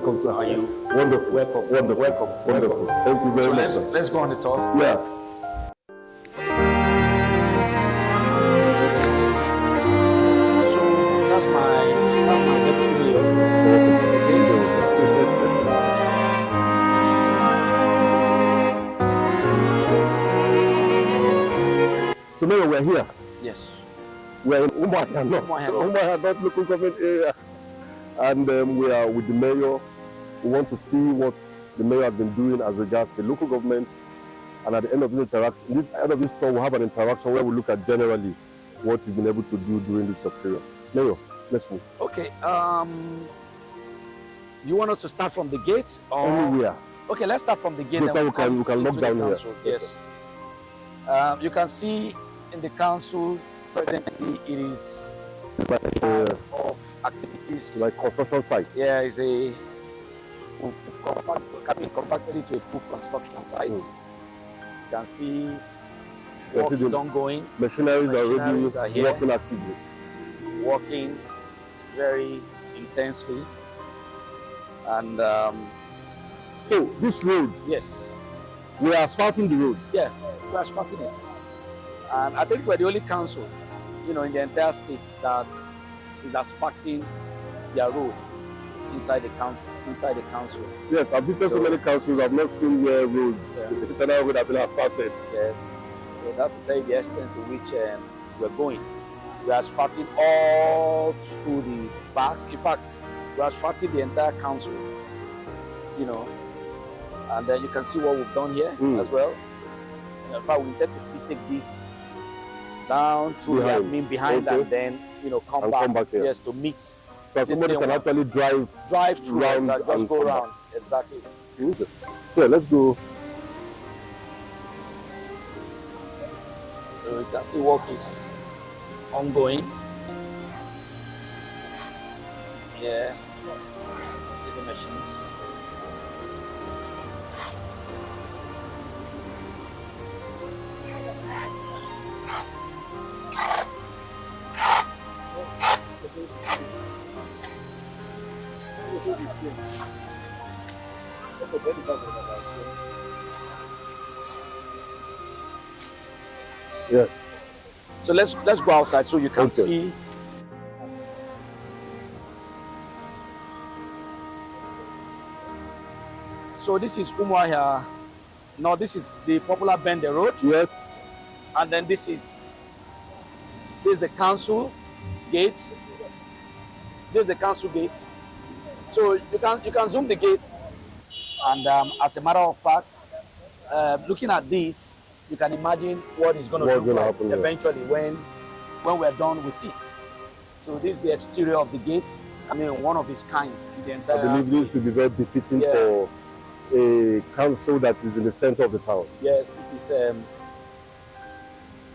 welcome, sir. Are you? Wonderful. Welcome. Wonderful. Welcome. Wonderful. Thank you very much. So let's go on the top. Yeah. So that's my deputy mayor. So Mayor, we're here. Yes. We're in Umuahia North. Umuahia North local government area. And we are with the mayor. We want to see what the mayor has been doing as regards the local government. And at the end of this interaction, end of this tour, we'll have an interaction where we look at generally what you've been able to do during this period. Mayor, let's move. Okay. Do you want us to start from the gate or anywhere? Okay, let's start from the gate. So we can look down here. Yes. You can see in the council presently it is of activities like construction sites. Yeah, it's we've compacted it to a full construction site. You can see work is ongoing. Machineries are already working actively. Working very intensely. And so this road, yes, we are asphalting the road. Yeah, we're asphalting it. And I think we're the only council, in the entire state that is asphalting their road inside the council. Yes, I've visited so many councils. I've not seen where roads, the internal road have been asphalted. Yes, so that's to tell you the extent to which we're going. We're asphalting all through the back. In fact, we're asphalting the entire council. And then you can see what we've done here as well. In fact, we intend to still take this down through behind and then come back here. Yes, to meet. So somebody can actually drive through round and just go around. Exactly. So let's go. So you can see work is ongoing. Yeah. See the machines. Yes. So let's go outside so you can see. So this is Umuahia. Now this is the popular Bend Road. Yes. And then this is the council gate. This is the council gate. So you can zoom the gates, and as a matter of fact, looking at this, you can imagine what is going to happen eventually when we're done with it. So this is the exterior of the gates. I mean, one of its kind in the entire. I believe this would be very befitting for a council that is in the center of the town. Yes, this is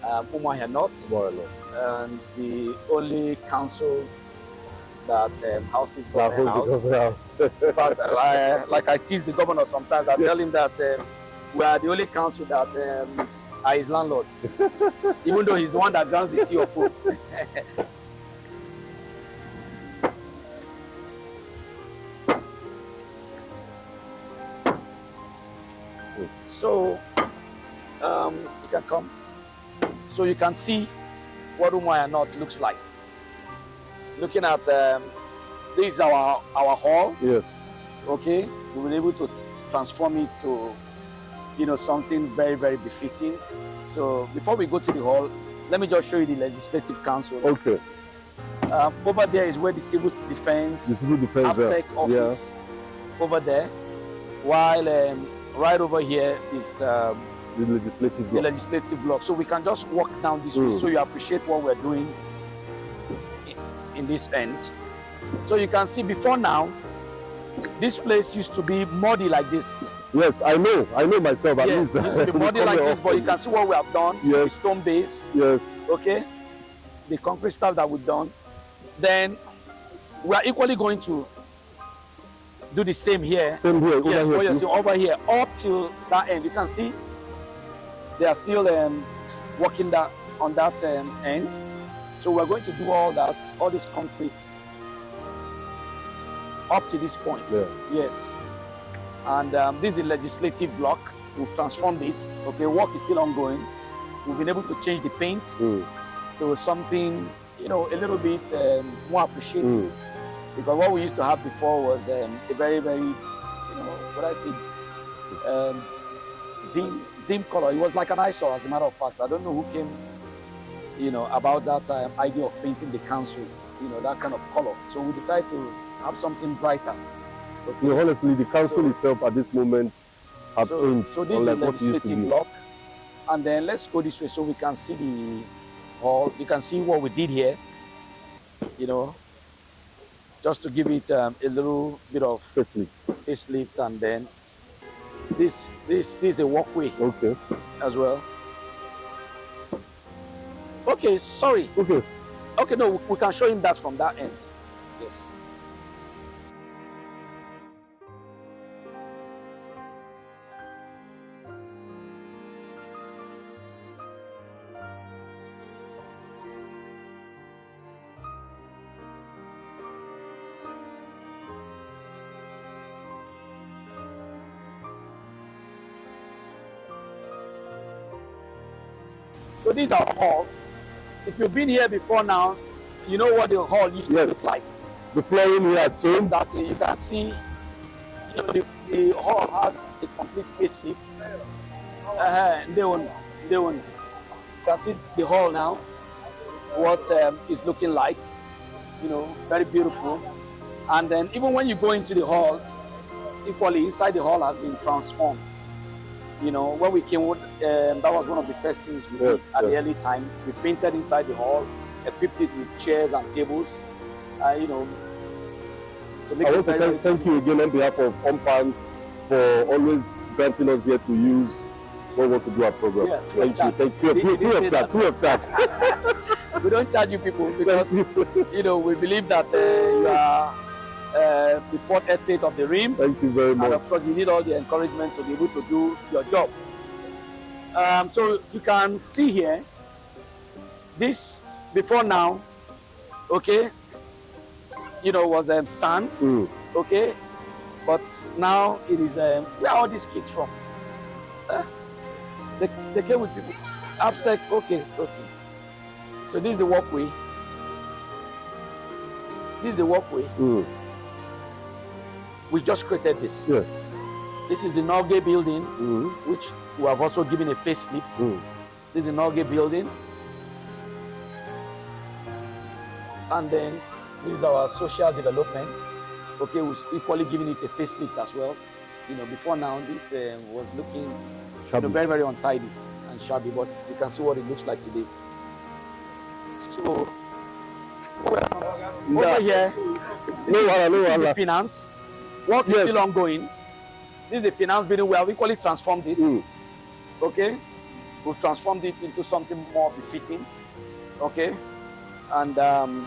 Umuahia North, and the only council that houses government house. But like I tease the governor sometimes, I tell him that we are the only council that are his landlord, even though he's the one that grants the CO food. So you can come, so you can see what Umuahia North looks like. Looking at this is our hall. Yes. Okay, we were able to transform it to something very, very befitting. So before we go to the hall, let me just show you the legislative council. Okay. Over there is where the civil defense, AFSEC office over there, while right over here is the legislative block. So we can just walk down this way so you appreciate what we're doing in this end. So you can see before now, this place used to be muddy like this. Yes, I know myself. At least. It used to be muddy like this, but you can see what we have done. Yes. The stone base. Yes. Okay. The concrete stuff that we've done. Then we are equally going to do the same here. Same here. Yes, over here, over here, up till that end. You can see they are still working on that end. So we're going to do all that, all this concrete. up to this point. Yeah. Yes. And this is the legislative block. We've transformed it. Okay, work is still ongoing. We've been able to change the paint to something, you know, a little bit more appreciative. Because what we used to have before was a very, very, you know, what I say, dim color. It was like an eyesore, as a matter of fact. I don't know who came, you know, about that idea of painting the council, you know, that kind of color. So we decided to have something brighter. Okay. You know, honestly, the council itself at this moment has changed. So this is the legislative block. And then let's go this way so we can see the hall. You can see what we did here, you know, just to give it a little bit of facelift. And then this is a walkway as well. Okay, sorry. Okay, no, we can show him that from that end. Yes. So this is our hall. If you've been here before now, you know what the hall used to look like. The flooring here has changed. Exactly. You can see, you know, the hall has a complete facelift. You can see the hall now, what it's looking like, you know, very beautiful. And then even when you go into the hall, equally inside the hall has been transformed. You know, when we came, that was one of the first things we did at the early time. We painted inside the hall, equipped it with chairs and tables, you know. To make I want to thank you again on behalf of Ompan for always granting us here to use when we want to do our program. Yeah, thank you. Free of charge. We don't charge you people because, you know, we believe that you are the fourth estate of the rim. Thank you very much. And of course, you need all the encouragement to be able to do your job. So you can see here, this before now, okay, you know, was sand, okay, but now it is, where are all these kids from? They came with people. Upsec, okay. So this is the walkway. This is the walkway. We just created this. Yes. This is the Norgay building, which we have also given a facelift. This is the Norgay building. And then this is our social development. Okay, we're equally giving it a facelift as well. You know, before now, this was looking, you know, very, very untidy and shabby, but you can see what it looks like today. So, over here, the finance. Work is still ongoing. This is the finance building. We have equally transformed it. Okay, we've transformed it into something more befitting. Okay, and you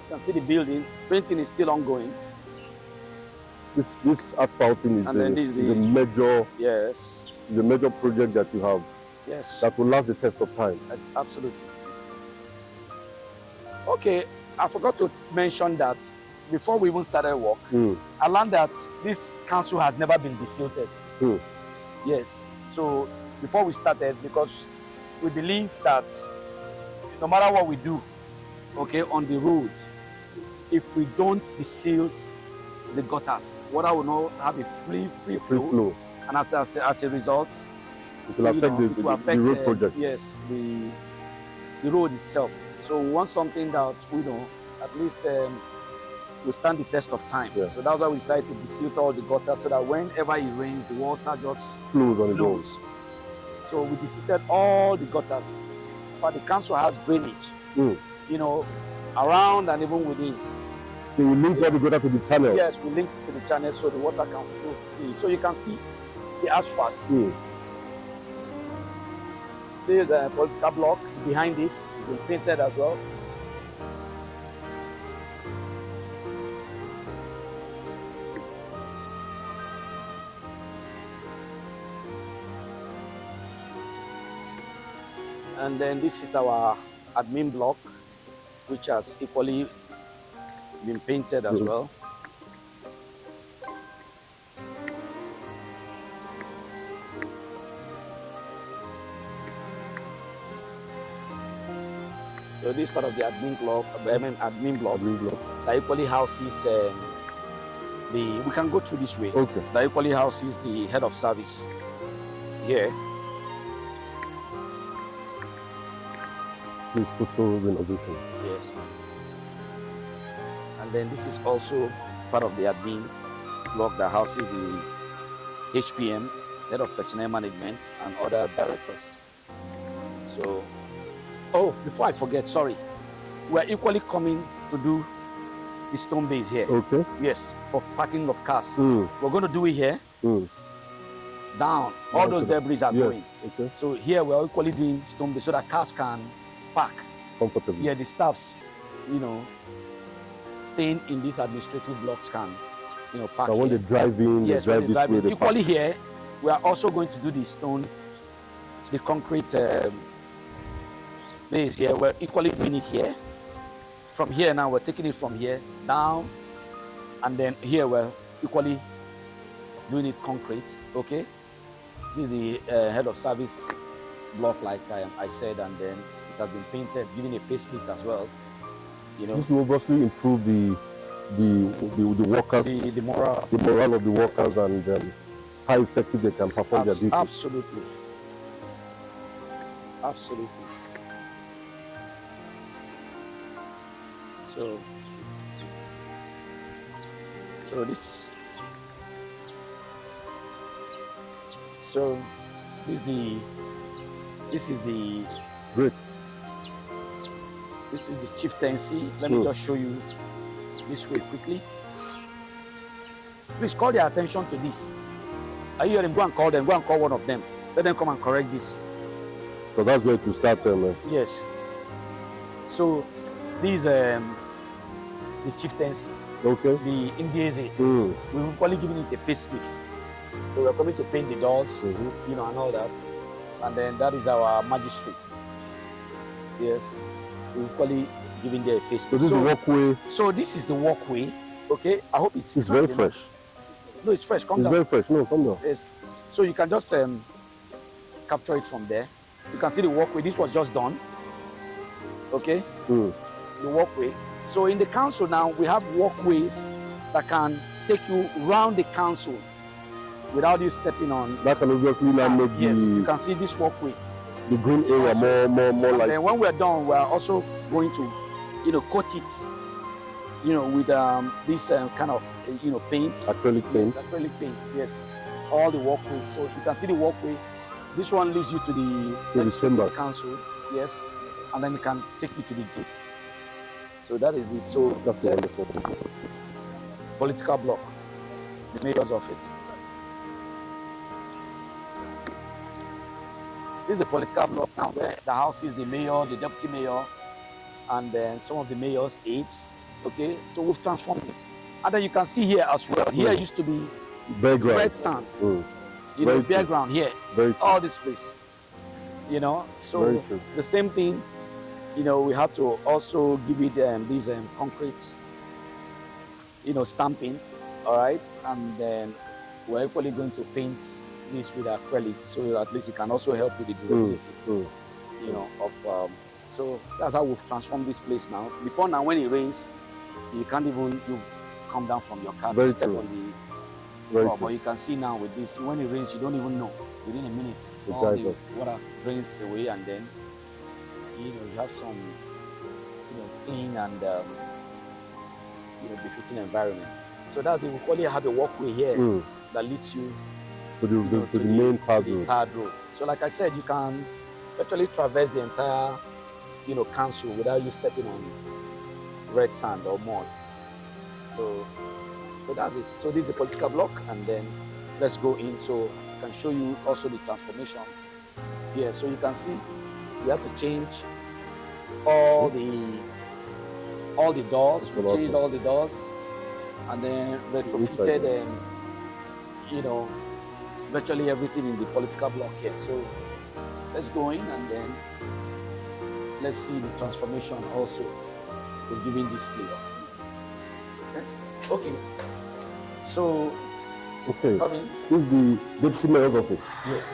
can see the building. Painting is still ongoing. This asphalting is a major the major project that you have. Yes. That will last the test of time. Absolutely. Okay, I forgot to mention that before we even started work, I learned that this council has never been desilted. Yes. So before we started, because we believe that no matter what we do, okay, on the road, if we don't desilt the gutters, water will not have a free flow. And as a result, it will affect the road project. Yes, the road itself. So we want something that, you know, at least will stand the test of time. Yeah. So that's why we decided to desilt all the gutters so that whenever it rains, the water just flows. So we desilted all the gutters. But the council has drainage, you know, around and even within. So we linked all the gutter to the channel? Yes, we linked it to the channel so the water can flow free. So you can see the asphalt. There's a political block behind it. It's been painted as well. And then this is our admin block, which has equally been painted as well. So this part of the admin block, that equally houses we can go through this way. Okay. That equally houses the head of service here. Please total renovation. Yes. And then this is also part of the admin block that houses the HPM, head of personnel management, and other directors. So, oh, before I forget, sorry, we're equally coming to do the stone base here. Okay. Yes, for parking of cars. Mm. We're going to do it here. Mm. Down. All those debris are going. Okay. So here we're equally doing stone base so that cars can park Comfortably. Yeah, the staffs, staying in these administrative blocks can, park So when here. they drive in, Yes, they drive this way. They equally park. here, we are also going to do the stone, the concrete base here. We're equally doing it here. From here now, we're taking it from here down, and then here we're equally doing it concrete. Okay, this is the head of service block, like I said, and then it has been painted, giving a facelift as well. This will obviously improve the workers, the morale of the workers, and how effective they can perform their duties. Absolutely. So this is the Great. This is the chieftaincy. Let me just show you this way quickly. Please call their attention to this. Are you hearing? Go and call them. Go and call one of them. Let them come and correct this. So that's where to start. Yes. So these the chieftaincy. Okay. The Indiezes. We've probably given it a facelift. So we're coming to paint the doors, and all that. And then that is our magistrate. Yes. We've probably given there a facelift. So this is the walkway. So this is the walkway. Okay. I hope it's very fresh. No, it's fresh. Come down. It's very fresh. No, come down. Yes. So you can just capture it from there. You can see the walkway. This was just done. Okay. The walkway. So in the council now, we have walkways that can take you around the council without you stepping on. That can obviously now make you can see this walkway. The green area more like. And when we're done, we're also going to, coat it, with this kind of, paint. Acrylic paint. Yes, acrylic paint. Yes, all the walkways. So you can see the walkway. This one leads you to the chambers. Council. Yes, and then you can take you to the gate. So that is it. So that's wonderful. Political block, the mayor's office. This is the political block now where the house is the mayor, the deputy mayor, and then some of the mayor's aides. Okay, so we've transformed it. And then you can see here as well. Here used to be red sand. Bare ground here. All this place. So the same thing. We have to also give it these concrete, stamping, all right? And then we're equally going to paint this with acrylic so that at least it can also help with the durability, so that's how we've transformed this place now. Before now, when it rains, you can't even come down from your car to step on the floor. But you can see now with this, when it rains, you don't even know. Within a minute, all the water drains away, and then you have some, clean and befitting environment. So that's we quality have a walkway here that leads you to the main tarred road. So like I said, you can actually traverse the entire, council without you stepping on red sand or mud. So that's it. So this is the political block, and then let's go in so I can show you also the transformation here. So you can see we have to change all the doors. We changed all the doors, and then retrofitted virtually everything in the political block here. So let's go in and then let's see the transformation also we're giving this place. Okay. So, Okay. come in. This is the deputy mayor's office. Yes.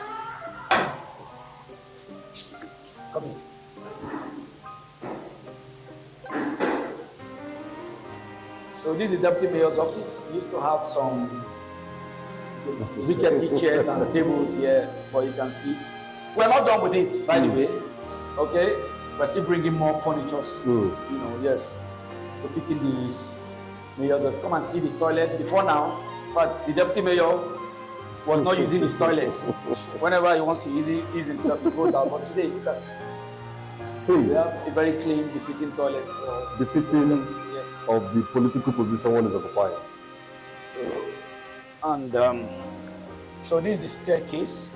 Come in. So this is the deputy mayor's office. We used to have some rickety chairs and tables here, but you can see we're not done with it, by the way. Okay, we're still bringing more furniture. You know, yes, to fit in the mayor's office. Come and see the toilet. Before now, in fact, the deputy mayor was not using his toilet. Whenever he wants to ease himself, he goes out. But today, look at Clean. we have a very clean, befitting toilet. Befitting Yes. of the political position one is occupying. So, and so this is the staircase,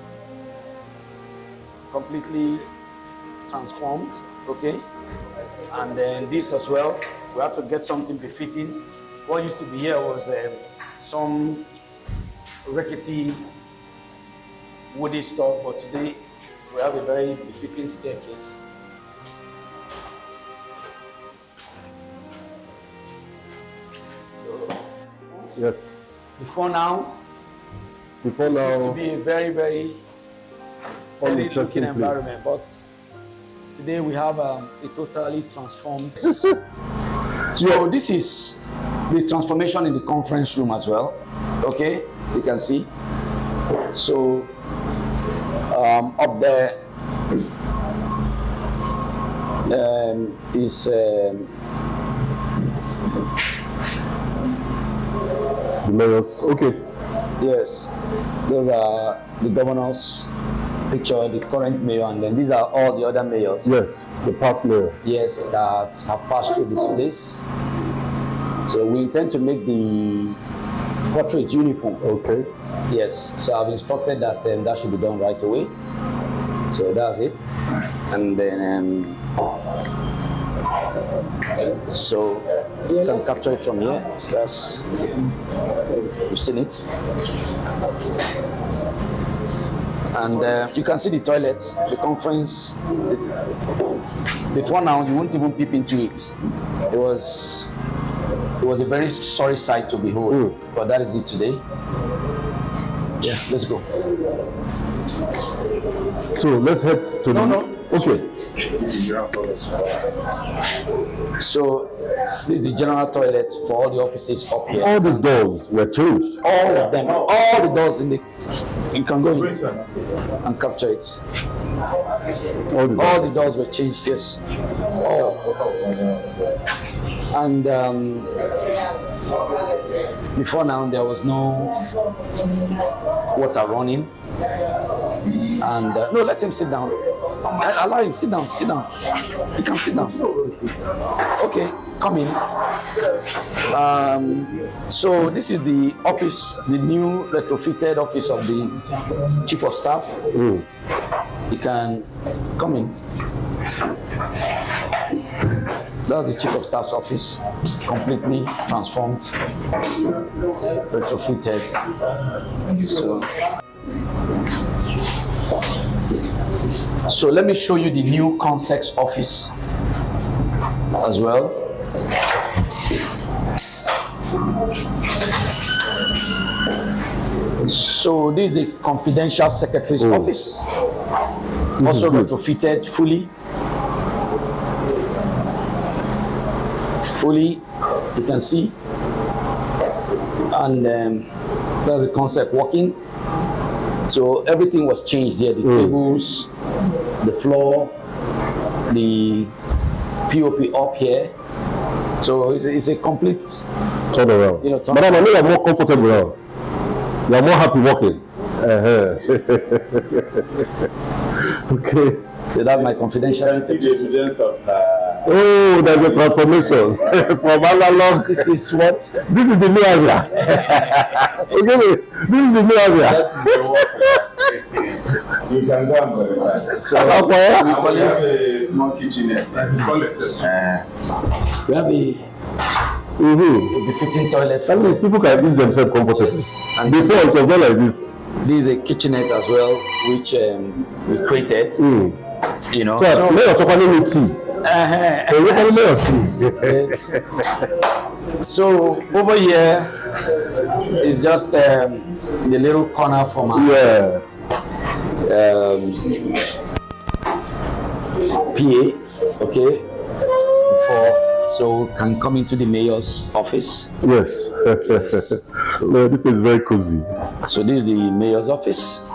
completely transformed. Okay, and then this as well. We have to get something befitting. What used to be here was some rickety woody stuff, but today we have a very befitting staircase. Yes. Before now, This used to now, be a very, very uninteresting looking place. environment, but today we have a totally transformed. So this is the transformation in the conference room as well. Okay, you can see. So up there is The mayor's, okay. yes, those are the governor's picture, the current mayor, and then these are all the other mayors. Yes, the past mayor. Yes, that have passed through this place. So we intend to make the portrait uniform. Okay. Yes, so I've instructed that that should be done right away. So that's it. And then, so you can capture it from here. That's, you've seen it. And you can see the toilets, the conference. Before now, you won't even peep into it. It was a very sorry sight to behold, but that is it today. Yeah, let's go. So let's head to No. Okay. So this is the general toilet for all the offices up here. All the doors were changed. All of them, all the doors in the, you can go in and capture it. All the All doors. the doors were changed, yes. All. And before now there was no water running. And no, let him sit down. Allow him, sit down. He can sit down. Okay, come in. So this is the office, the new retrofitted office of the Chief of Staff. You can come in. That's the Chief of Staff's office, completely transformed, retrofitted. So let me show you the new Consex office as well. So this is the confidential secretary's office, also retrofitted fully, you can see, and that's the concept working. So everything was changed here, the tables, the floor, the POP up here. So it's a complete turnaround. You know, But I know you are more comfortable now. You are more happy working. Okay. So that's my confidential See the evidence of Oh, there's a transformation from analog. This is what? This is the new area. Okay, this is the new area. you can go and verify. So We have a small kitchenette. we have a befitting toilet. At least people can use themselves comfortably. Yes. And before it was not like this. This is a kitchenette as well, which we created. You know. So, mayor talking with tea. You're talking tea. Yes. So over here is just the little corner for my Yeah. PA, okay, for so can come into the mayor's office. Yes. Yes. No, this place is very cozy. So this is the mayor's office.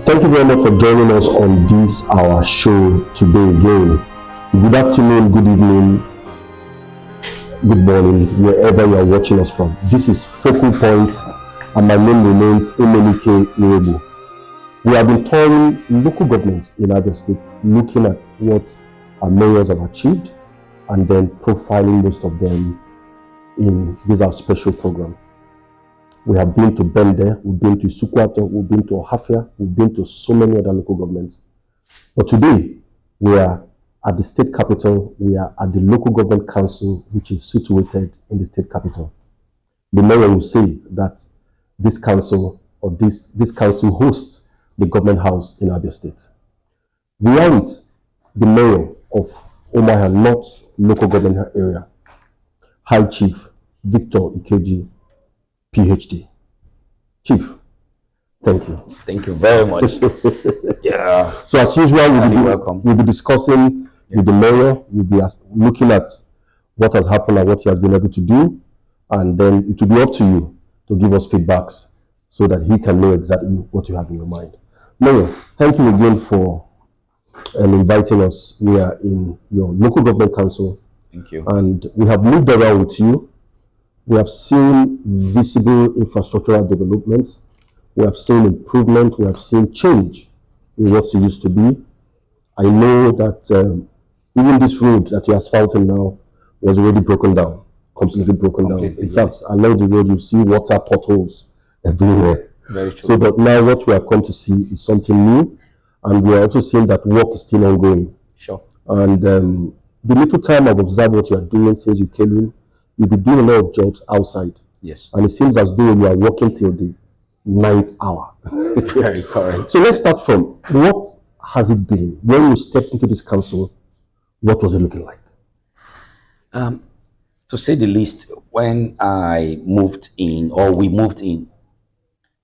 Thank you very much for joining us on this our show today again. Good afternoon, good evening, good morning, wherever you are watching us from. This is Focal Point, and my name remains Emelike Irebu. We have been touring local governments in Abia State, looking at what our mayors have achieved, and then profiling most of them in this our special program. We have been to Bende, we've been to Sukwato, we've been to Ohafia, we've been to so many other local governments. But today, we are at the state capital, we are at the local government council, which is situated in the state capital. The mayor will say that this council or this council hosts the government house in Abia State. We are with the mayor of Umuahia North local government area, High Chief Victor Ikeji, PhD. Chief, thank you. Thank you very much. Yeah. So as usual, welcome. we'll be discussing with the mayor. We'll be looking at what has happened and what he has been able to do, and then it will be up to you to give us feedbacks so that he can know exactly what you have in your mind. Mayor, thank you again for inviting us. We are in your local government council. Thank you. And we have moved around with you. We have seen visible infrastructural developments. We have seen improvement. We have seen change in what it used to be. I know that even this road that you're asphalting now was already broken down, completely broken down. In fact, along the road, you see water potholes everywhere. Very true. So, but now what we have come to see is something new, and we are also seeing that work is still ongoing. Sure. And the little time I've observed what you are doing since you came in, you've been doing a lot of jobs outside. Yes. And it seems as though you are working till the ninth hour. Very correct. So let's start from what has it been when you stepped into this council? What was it looking like? To say the least, when I moved in, or we moved in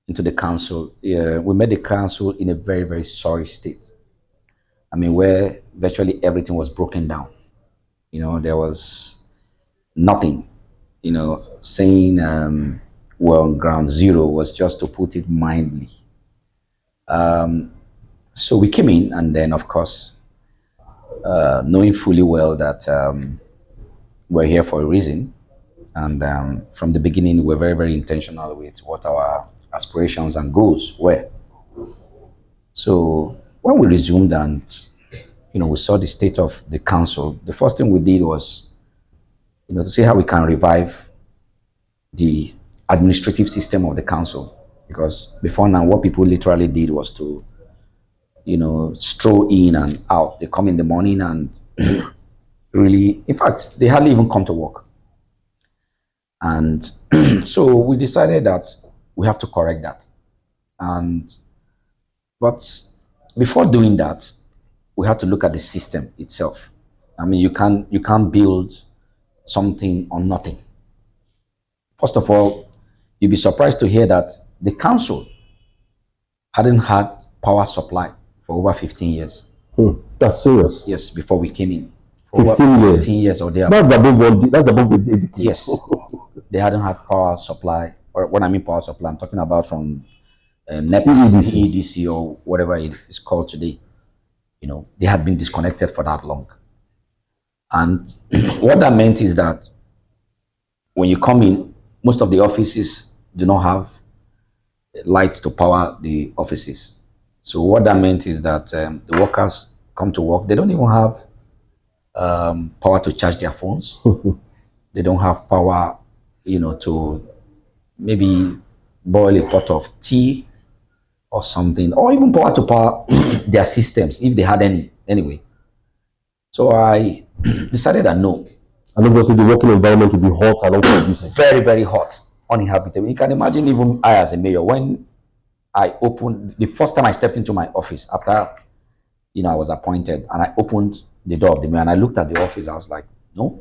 into the council, we met the council in a very, very sorry state. I mean, where virtually everything was broken down. You know, there was nothing. You know, saying we're on ground zero was just to put it mildly. So we came in, and then, of course, knowing fully well that we're here for a reason. And from the beginning, we're very, very intentional with what our aspirations and goals were. So when we resumed and, you know, we saw the state of the council, the first thing we did was, you know, to see how we can revive the administrative system of the council. Because before now, what people literally did was to, you know, stroll in and out. They come in the morning and really, in fact, they hardly even come to work. And so we decided that we have to correct that. But before doing that, we had to look at the system itself. I mean, you can't build something on nothing. First of all, you'd be surprised to hear that the council hadn't had power supply for over 15 years. That's serious. Yes, before we came in. 15 years. 15 years or there. That's above a decade. Yes, they hadn't had power supply. Or when I mean power supply, I'm talking about from NEPA, EDC, or whatever it is called today. You know, they had been disconnected for that long. And what that meant is that when you come in, most of the offices do not have light to power the offices. So what that meant is that the workers come to work, they don't even have power to charge their phones. They don't have power, you know, to maybe boil a pot of tea or something, or even power to power their systems if they had any. Anyway, So I decided that no. And obviously the working environment will be hot and unconducive. Very, very hot, uninhabitable. You can imagine, even I as a mayor, when I opened, the first time I stepped into my office after, I was appointed, and I opened the door of the mayor and I looked at the office, I was like, no,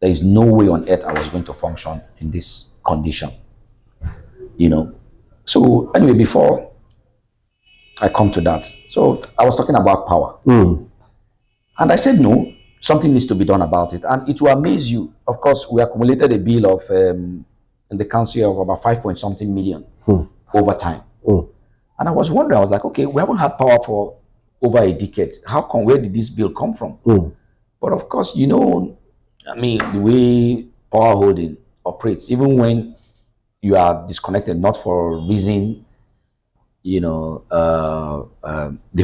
there is no way on earth I was going to function in this condition. So anyway, before I come to that, so I was talking about power. And I said, no, something needs to be done about it. And it will amaze you. Of course, we accumulated a bill of, in the council, of about 5 point something million over time. And I was wondering, I was like, okay, we haven't had power for over a decade. Where did this bill come from? But of course, the way power holding operates, even when you are disconnected, not for a reason, the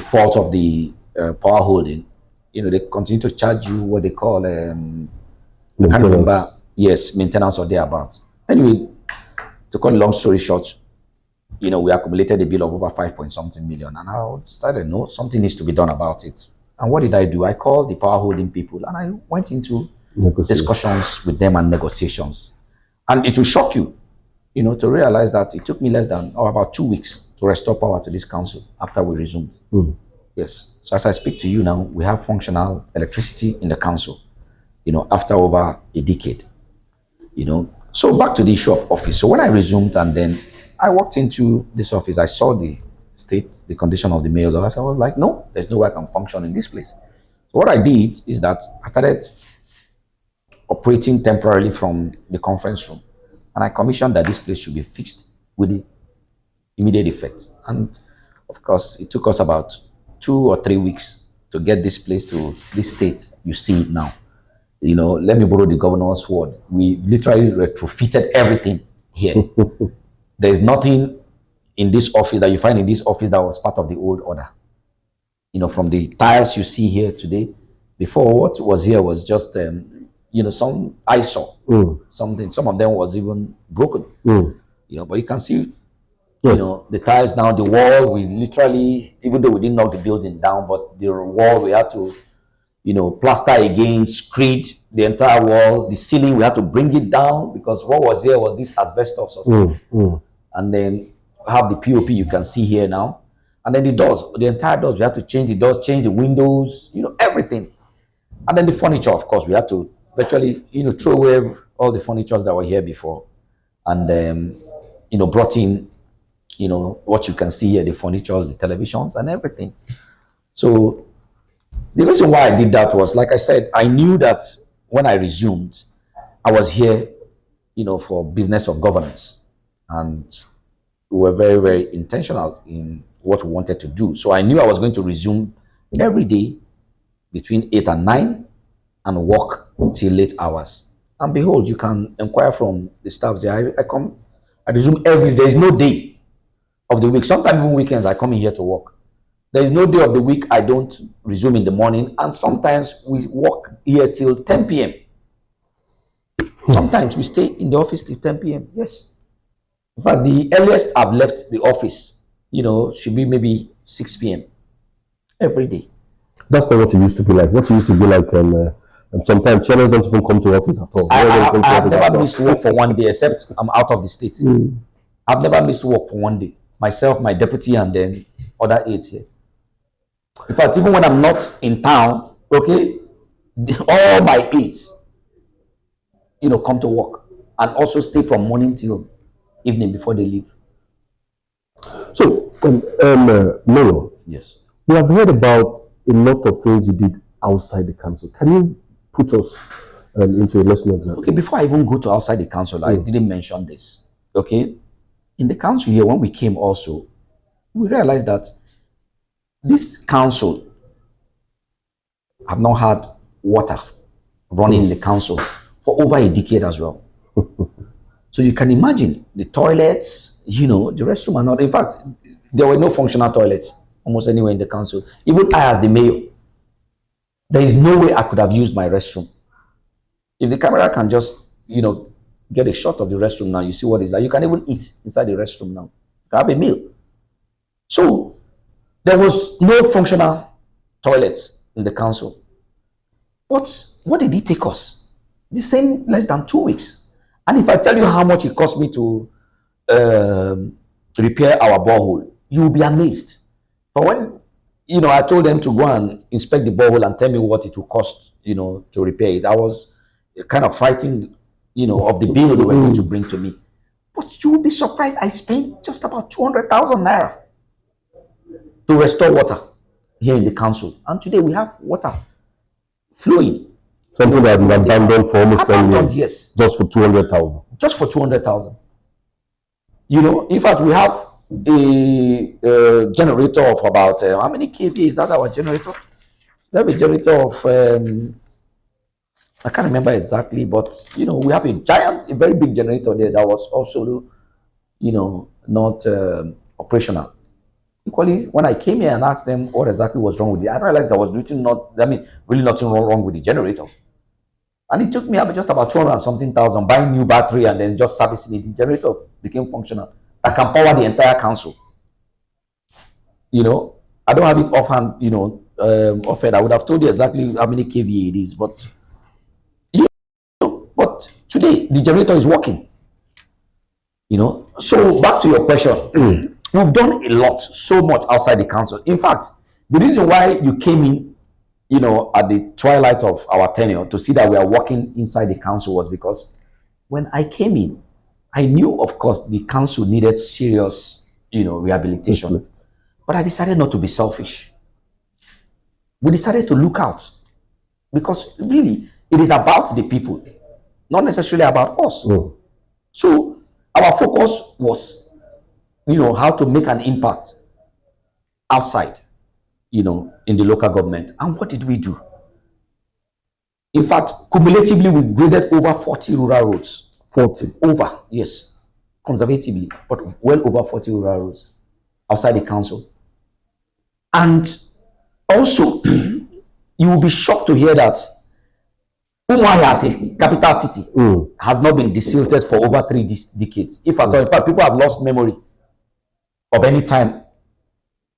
fault of the power holding, they continue to charge you what they call, I can't remember, yes, maintenance or thereabouts. Anyway, to cut a long story short, we accumulated a bill of over 5 point something million, and I decided, no, something needs to be done about it. And what did I do? I called the power holding people and I went into discussions with them and negotiations. And it will shock you, to realize that it took me less than about 2 weeks to restore power to this council after we resumed. Yes. So as I speak to you now, we have functional electricity in the council, after over a decade, So back to the issue of office. So when I resumed and then I walked into this office, I saw the condition of the mayor's office. I was like, no, there's no way I can function in this place. So what I did is that I started operating temporarily from the conference room. And I commissioned that this place should be fixed with the immediate effect. And of course, it took us about 2 or 3 weeks to get this place to this state. You see it now. Let me borrow the governor's word. We literally retrofitted everything here. There's nothing in this office that you find in this office that was part of the old order. From the tiles you see here today, before what was here was just, some eyesore, something. Some of them was even broken. But you can see, the tiles now, the wall, we literally, even though we didn't knock the building down, but the wall, we had to, plaster again, screed the entire wall. The ceiling, we had to bring it down because what was here was this asbestos or something. And then have the POP you can see here now. And then the doors, the entire doors, we had to change the doors, change the windows, everything. And then the furniture, of course, we had to virtually, throw away all the furniture that were here before. And, brought in, what you can see here, the furniture, the televisions and everything. So the reason why I did that was, like I said, I knew that when I resumed, I was here, for business of governance. And we were very, very intentional in what we wanted to do. So I knew I was going to resume every day between 8 and 9 and work until late hours. And behold, you can inquire from the staff there. I resume every day. There is no day of the week. Sometimes even weekends, I come in here to work. There is no day of the week I don't resume in the morning. And sometimes we work here till 10 p.m. Sometimes we stay in the office till 10 p.m. Yes. In fact, the earliest I've left the office, should be maybe 6 p.m. every day. That's not what it used to be like. What it used to be like, sometimes channels don't even come to office at all. I've never missed work for one day, except I'm out of the state. I've never missed work for one day. Myself, my deputy, and then other aides here. In fact, even when I'm not in town, okay, all my aides, come to work and also stay from morning till evening before they leave. So, Melo, yes, we have heard about a lot of things you did outside the council. Can you put us into a lesson of that? Okay, before I even go to outside the council, I didn't mention this. Okay, in the council here, when we came also, we realized that this council have not had water running in the council for over a decade as well. So you can imagine the toilets, the restroom are not. In fact, there were no functional toilets almost anywhere in the council. Even I, as the mayor, there is no way I could have used my restroom. If the camera can just, get a shot of the restroom now, you see what it's like. You can even eat inside the restroom now. You can have a meal. So there was no functional toilets in the council. But what did it take us? The same less than 2 weeks. And if I tell you how much it cost me to repair our borehole, you will be amazed. But when I told them to go and inspect the borehole and tell me what it will cost, to repair it, I was kind of frightened, of the bill they were going to bring to me. But you will be surprised. I spent just about 200,000 naira to restore water here in the council, and today we have water flowing. Something that had been abandoned for almost 10 years. Yes. Just for 200,000. Just for 200,000. In fact, we have a generator of about how many kVA is that? Our generator? We have a generator of I can't remember exactly, but we have a very big generator there that was also not operational. Equally, when I came here and asked them what exactly was wrong with it, I realized there was really nothing wrong with the generator. And it took me just about 200 and something thousand buying new battery and then just servicing it. The generator became functional. I can power the entire council. I don't have it offhand, offered. I would have told you exactly how many kVA it is, but today the generator is working. So back to your question, we've done a lot, so much outside the council. In fact, the reason why you came in, at the twilight of our tenure to see that we are working inside the council was because when I came in, I knew, of course, the council needed serious, rehabilitation. But I decided not to be selfish. We decided to look out because really it is about the people, not necessarily about us. So our focus was, how to make an impact outside, in the local government. And what did we do? In fact, cumulatively, we graded over 40 rural roads. 40? Over, yes. Conservatively, but well over 40 rural roads outside the council. And also, you will be shocked to hear that Umuahia as a capital city has not been desilted for over 3 decades. If at all, in fact, people have lost memory of any time,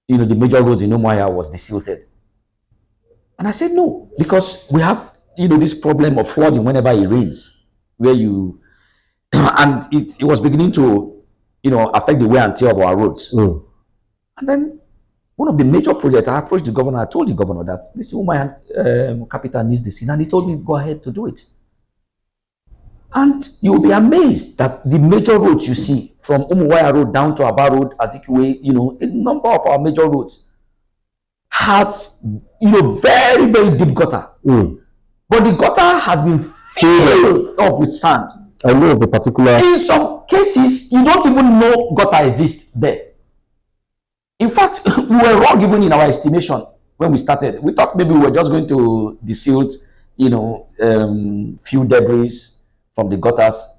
the major roads in Umuahia was desilted. And I said no, because we have, this problem of flooding whenever it rains, where and it was beginning to, affect the wear and tear of our roads. And then one of the major projects, I approached the governor. I told the governor that this Umuahia capital needs this, and he told me go ahead to do it. And you will be amazed that the major roads you see, from Umuahia Road down to Abia Road, Azikiwe, a number of our major roads has, very, very deep gutter. But the gutter has been filled up with sand. I know of a particular. In some cases, you don't even know gutter exists there. In fact, we were wrong even in our estimation when we started. We thought maybe we were just going to desilt, few debris from the gutters.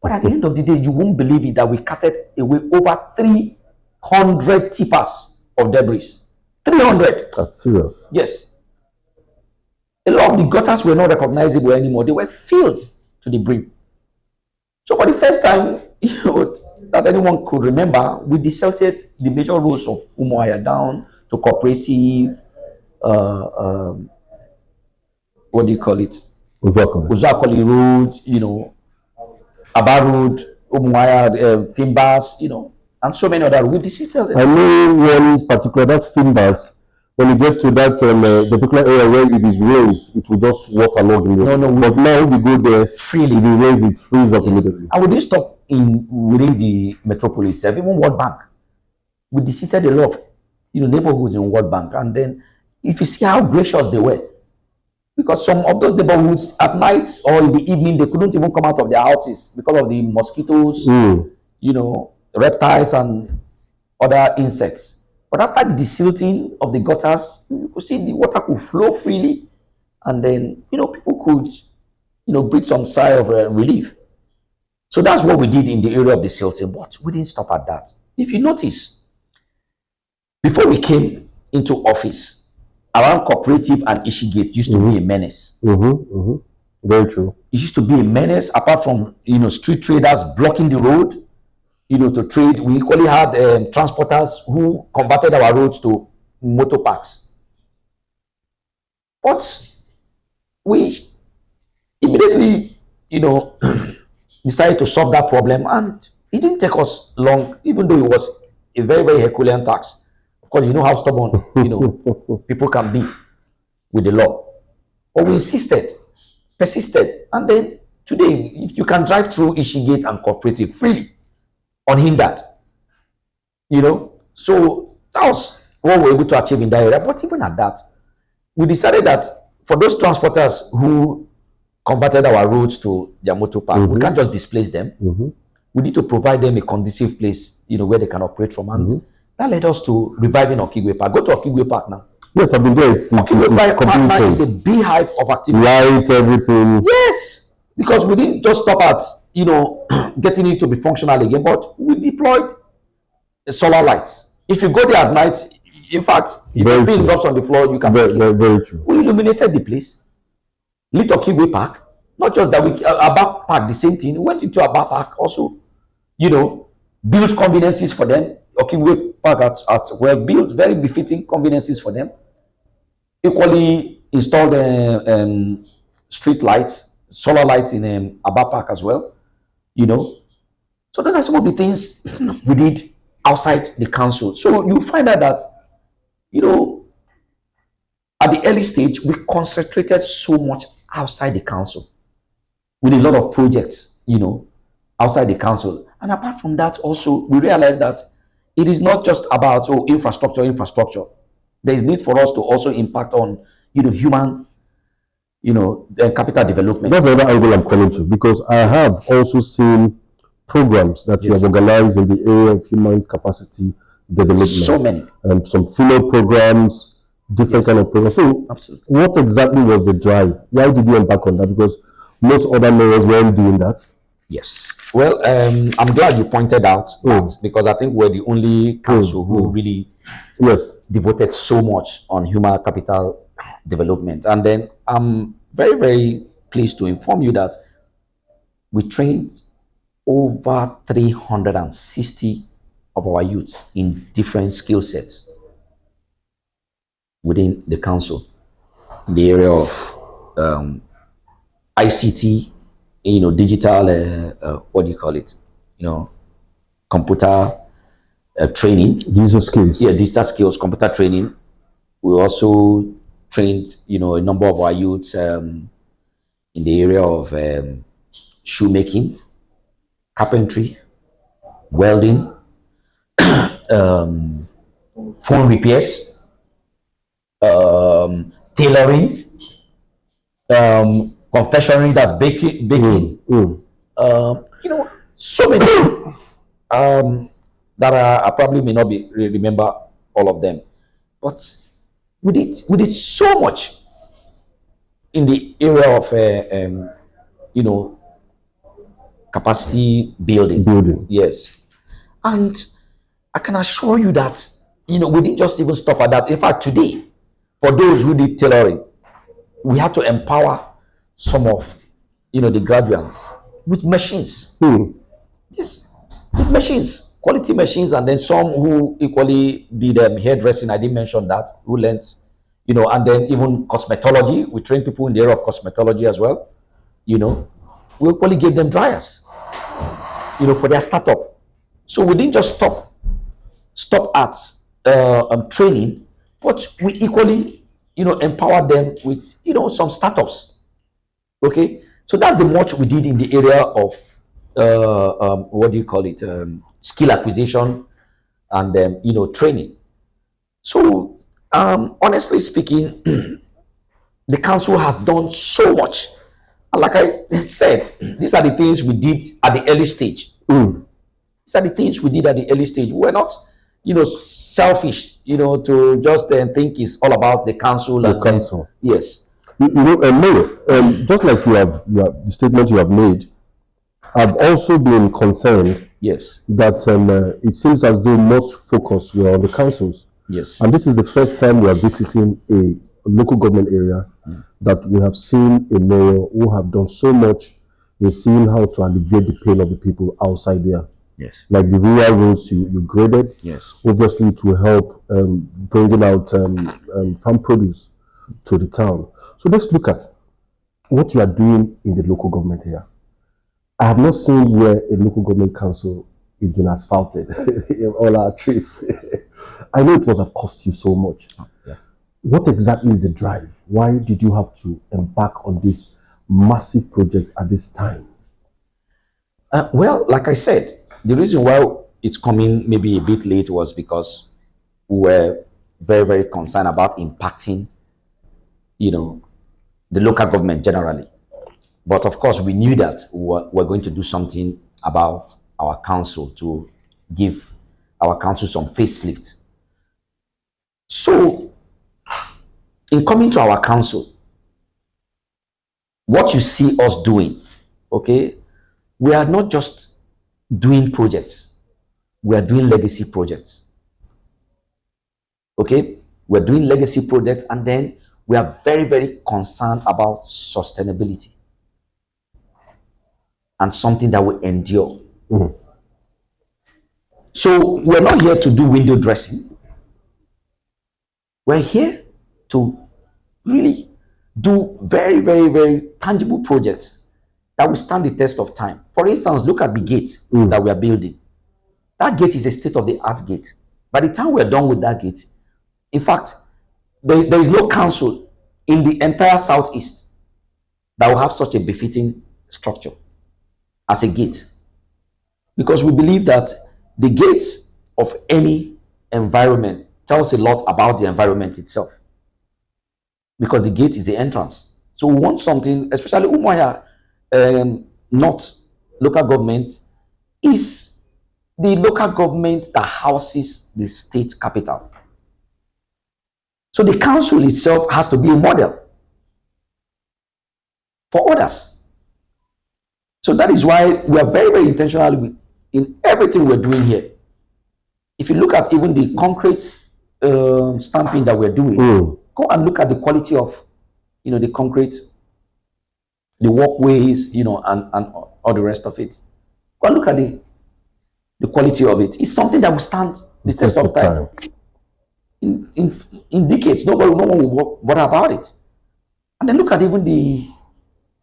But at the end of the day, you won't believe it that we carted away over 300 tippers of debris. 300. That's serious. Yes. A lot of the gutters were not recognizable anymore. They were filled to the brim. So for the first time, that anyone could remember, we desilted the major roads of Umuahia down to cooperative, what do you call it? Uzakoli Road, Abia Road, Umuahia, Fimbas, and so many other. We desilted. I know one particular, that Fimbas, when you get to that particular area where it is rains, it will just waterlog in there. No. But now if you go there freely, if it rains, it frees up immediately. And we didn't stop within the metropolis itself, even World Bank. We desilted a lot of neighborhoods in World Bank. And then if you see how gracious they were, because some of those neighborhoods at night or in the evening, they couldn't even come out of their houses because of the mosquitoes, reptiles and other insects. But after the desilting of the gutters, you could see the water could flow freely, and then people could breathe some sigh of relief. So that's what we did in the area of the silting, but we didn't stop at that. If you notice, before we came into office, around Cooperative and Ishigate used to be a menace. Very true. It used to be a menace, apart from street traders blocking the road, to trade. We equally had transporters who converted our roads to motor parks. But we immediately, decided to solve that problem, and it didn't take us long, even though it was a very, very Herculean task. Of course, you know how stubborn, people can be with the law. But we insisted, persisted, and then today, if you can drive through Ishigate and Cooperative freely, unhindered, so that was what we were able to achieve in that area. But even at that, we decided that for those transporters who converted our roads to their motor park, we can't just displace them. We need to provide them a conducive place, where they can operate from. And that led us to reviving Okigwe Park. Go to Okigwe Park now. Yes, I've been there. Okigwe Park now is a beehive of activity. Light, everything. Yes, because we didn't just stop at, getting it to be functional again, but we deployed solar lights. If you go there at night, in fact, if the pin drops on the floor, you can very true. We illuminated the place. Lit Okigwe Park. Not just that, Abba Park, the same thing. We went into Abba Park also, built conveniences for them. Okigwe Park at well built, very befitting conveniences for them. Equally installed street lights, solar lights in Abba Park as well. So those are some of the things we did outside the council. So you find out that, at the early stage, we concentrated so much outside the council with a lot of projects, outside the council. And apart from that, also, we realized that it is not just about infrastructure. There is need for us to also impact on, human, the capital development. That's the other angle I'm calling to, because I have also seen programs that you have organized in the area of human capacity development. So many. Some female programs, different kind of programs. So, absolutely. What exactly was the drive? Why did you embark on that? Because most other mayors weren't doing that. Yes. Well, I'm glad you pointed out that, because I think we're the only council who really devoted so much on human capital development. And then I'm very, very pleased to inform you that we trained over 360 of our youths in different skill sets within the council in the area of ICT, digital, what do you call it? Computer training. Digital skills. Yeah, digital skills, computer training. We also trained, a number of our youths in the area of shoemaking, carpentry, welding, phone repairs, tailoring, confectionery, that's baking. So many that I probably may not remember all of them, but we did so much in the area of capacity building. Yes, and I can assure you that we didn't just even stop at that. In fact, today, for those who did tailoring, we had to empower some of the graduates with machines. Yes, with machines, quality machines, and then some who equally did hairdressing. I didn't mention that, who learned, and then even cosmetology. We train people in the area of cosmetology as well. We equally gave them dryers, for their startup. So we didn't just stop at training, but we equally, empowered them with, some startups. Okay, so that's the much we did in the area of what do you call it? Skill acquisition and training. So honestly speaking, the council has done so much. And like I said, these are the things we did at the early stage. These are the things we did at the early stage. We're not, selfish, to just think it's all about the council. Yes. Mayor, just like you have the statement you have made, I've also been concerned. Yes. That it seems as though most focus were on the councils. Yes. And this is the first time we are visiting a local government area that we have seen a mayor who have done so much in seeing how to alleviate the pain of the people outside there. Yes. Like the rural roads you graded. Yes. Obviously to help bringing out farm produce to the town. So let's look at what you are doing in the local government here. I have not seen where a local government council is been asphalted in all our trips. I know it must have cost you so much. Yeah. What exactly is the drive? Why did you have to embark on this massive project at this time? Well, like I said, the reason why it's coming maybe a bit late was because we were very, very concerned about impacting, the local government generally. But of course, we knew that we're going to do something about our council to give our council some facelift. So, in coming to our council, what you see us doing, okay, we are not just doing projects, we are doing legacy projects. Okay, we're doing legacy projects, and then we are very, very concerned about sustainability and something that will endure. Mhm. So we're not here to do window dressing. We're here to really do very, very, very tangible projects that will stand the test of time. For instance, look at the gate that we are building. That gate is a state-of-the-art gate. By the time we're done with that gate, in fact, there is no council in the entire southeast that will have such a befitting structure as a gate. Because we believe that the gates of any environment tells a lot about the environment itself. Because the gate is the entrance. So we want something, especially Umuahia North local government is the local government that houses the state capital. So the council itself has to be a model for others. So that is why we are very, very intentional in everything we're doing here. If you look at even the concrete stamping that we're doing, go and look at the quality of, the concrete, the walkways, and all the rest of it. Go and look at the quality of it. It's something that will stand the test of time. In decades, no one will bother about it. And then look at even the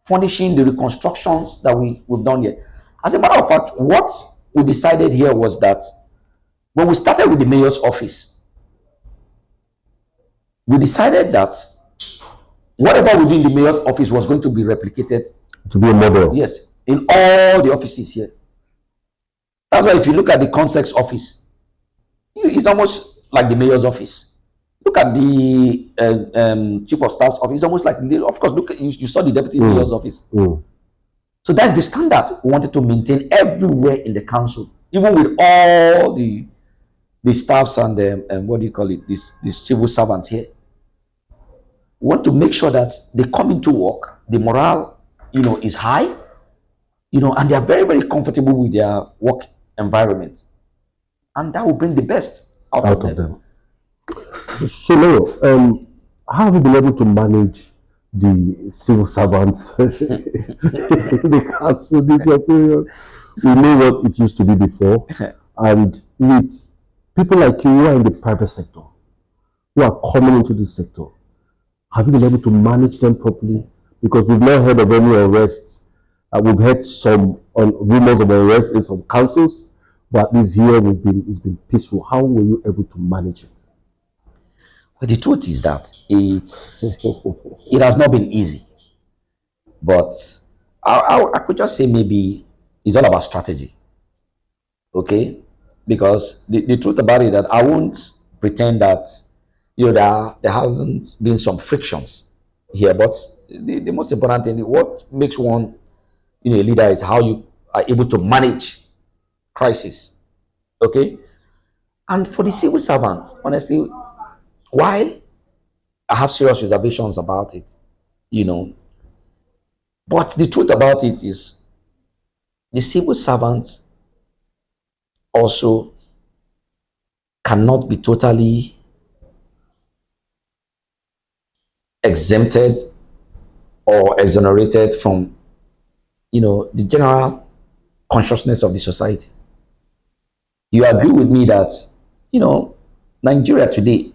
furnishing, the reconstructions that we've done here. As a matter of fact, what we decided here was that when we started with the mayor's office, we decided that whatever we do in the mayor's office was going to be replicated. To be a model. Yes, in all the offices here. That's why if you look at the consex office, it's almost like the mayor's office. Look at the chief of staff's office. It's almost like, of course, look, you saw the deputy mayor's office. So that's the standard we wanted to maintain everywhere in the council, even with all the staffs and what do you call it, these civil servants here. We want to make sure that they come into work, the morale, is high, and they are very, very comfortable with their work environment, and that will bring the best out of them. So, Leo, how have you been able to manage the civil servants in the council this year period? We know what it used to be before, and with people like you who are in the private sector, who are coming into this sector, have you been able to manage them properly? Because we've not heard of any arrests. We've heard some rumors of arrests in some councils, but at least here it's been peaceful. How were you able to manage it? Well, the truth is that it has not been easy, but I could just say maybe it's all about strategy. Okay, because the truth about it that I won't pretend that there hasn't been some frictions here, but the most important thing, what makes one a leader, is how you are able to manage crisis. Okay, and for the civil servant, honestly, while I have serious reservations about it, but the truth about it is the civil servants also cannot be totally exempted or exonerated from the general consciousness of the society. You agree with me that Nigeria today,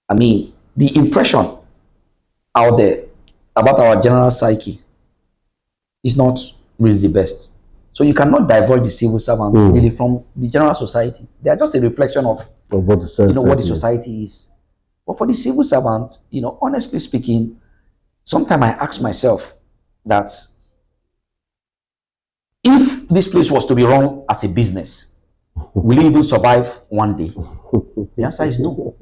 I mean, the impression out there about our general psyche is not really the best. So you cannot diverge the civil servants really from the general society. They are just a reflection of what the society, what the society is. But for the civil servant, honestly speaking, sometimes I ask myself that if this place was to be run as a business, will it even survive one day? The answer is no.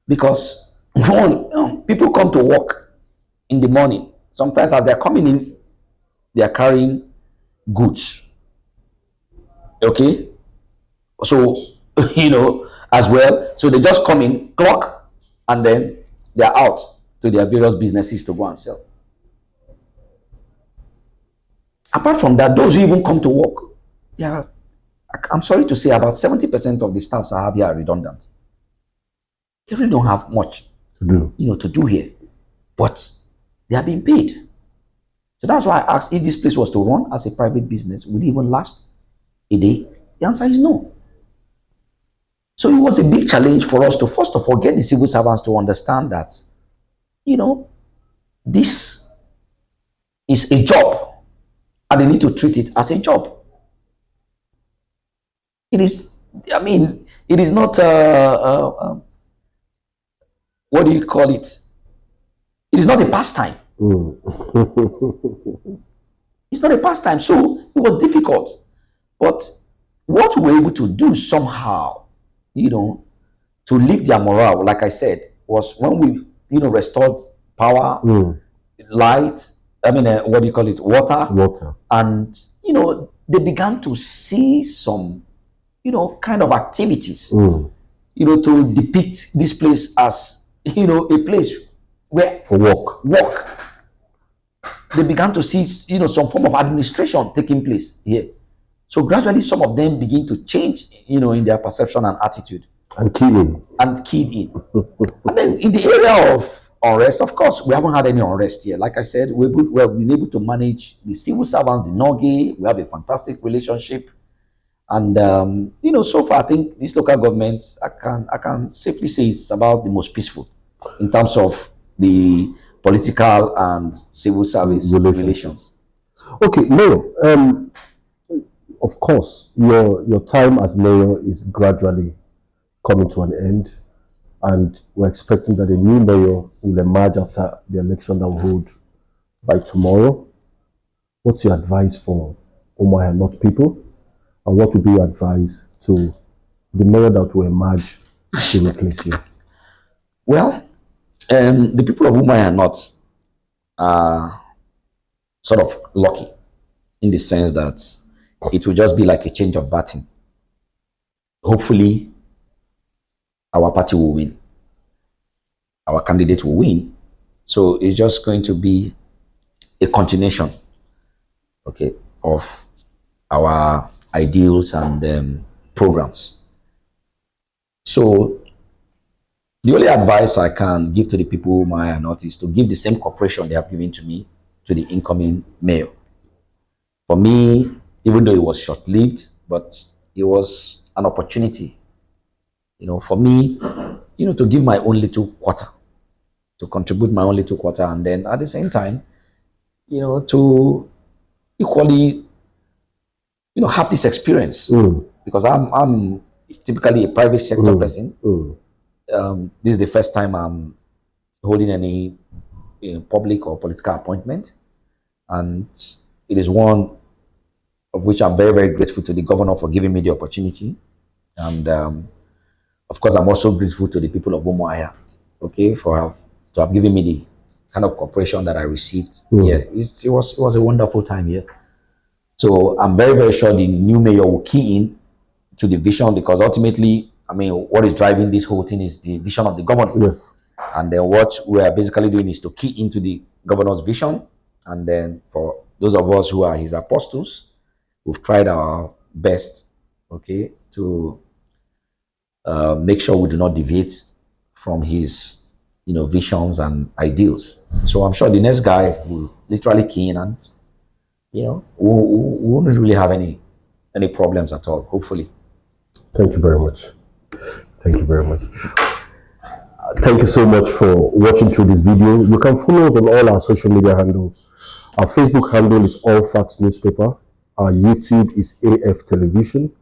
Because one, people come to work in the morning. Sometimes as they're coming in, they are carrying goods. Okay? So, as well. So they just come in, clock, and then they're out to their various businesses to go and sell. Apart from that, those who even come to work, I'm sorry to say, about 70% of the staffs I have here are redundant. They really don't have much to do here, but they are being paid. So that's why I asked, if this place was to run as a private business, would it even last a day? The answer is no. So it was a big challenge for us to, first of all, get the civil servants to understand that, this is a job and they need to treat it as a job. It is, it is not, what do you call it? It is not a pastime. It's not a pastime. So it was difficult. But what we were able to do somehow, to lift their morale, like I said, was when we, restored power, light, what do you call it? Water. And, they began to see some, kind of activities, to depict this place as, a place where for work. They began to see, some form of administration taking place here. So gradually, some of them begin to change, in their perception and attitude. And keyed in. And then in the area of unrest, of course, we haven't had any unrest here. Like I said, we've been able to manage the civil servants, the Nogi. We have a fantastic relationship. And, so far, I think this local government, I can safely say it's about the most peaceful in terms of the political and civil service relations. Okay, Mayor, of course, your time as mayor is gradually coming to an end, and we're expecting that a new mayor will emerge after the election that will hold by tomorrow. What's your advice for Umuahia North people, and what would be your advice to the mayor that will emerge to replace you? Well, the people of Umuahia North are sort of lucky in the sense that it will just be like a change of baton. Hopefully, our party will win. Our candidate will win. So it's just going to be a continuation, okay, of our ideals and programs. So the only advice I can give to the people of Umuahia North is to give the same cooperation they have given to me to the incoming mayor. For me, even though it was short-lived, but it was an opportunity, for me, to give my own little quarter, to contribute my own little quarter, and then at the same time, to equally, have this experience. Because I'm typically a private sector person. This is the first time I'm holding any public or political appointment, and it is one of which I'm very, very grateful to the governor for giving me the opportunity. And of course, I'm also grateful to the people of Umuahia, okay, to have given me the kind of cooperation that I received. Yeah, it was a wonderful time here. So I'm very, very sure the new mayor will key in to the vision, because ultimately, what is driving this whole thing is the vision of the governor. Yes. And then what we are basically doing is to key into the governor's vision. And then for those of us who are his apostles, we've tried our best, okay, to make sure we do not deviate from his, visions and ideals. So I'm sure the next guy will literally key in, and, we won't really have any problems at all, hopefully. Thank you very much. Thank you very much. Thank you so much for watching through this video. You can follow us on all our social media handles. Our Facebook handle is All Facts Newspaper. Our YouTube is AF Television.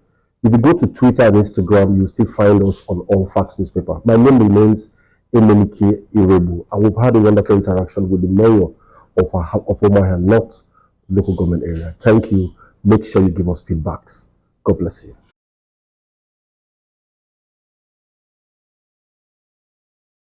If you go to Twitter and Instagram, you'll still find us on All Facts Newspaper. My name remains Emenike Irebu, and we've had a wonderful interaction with the mayor of Umuahia North local government area. Thank you. Make sure you give us feedbacks. God bless you.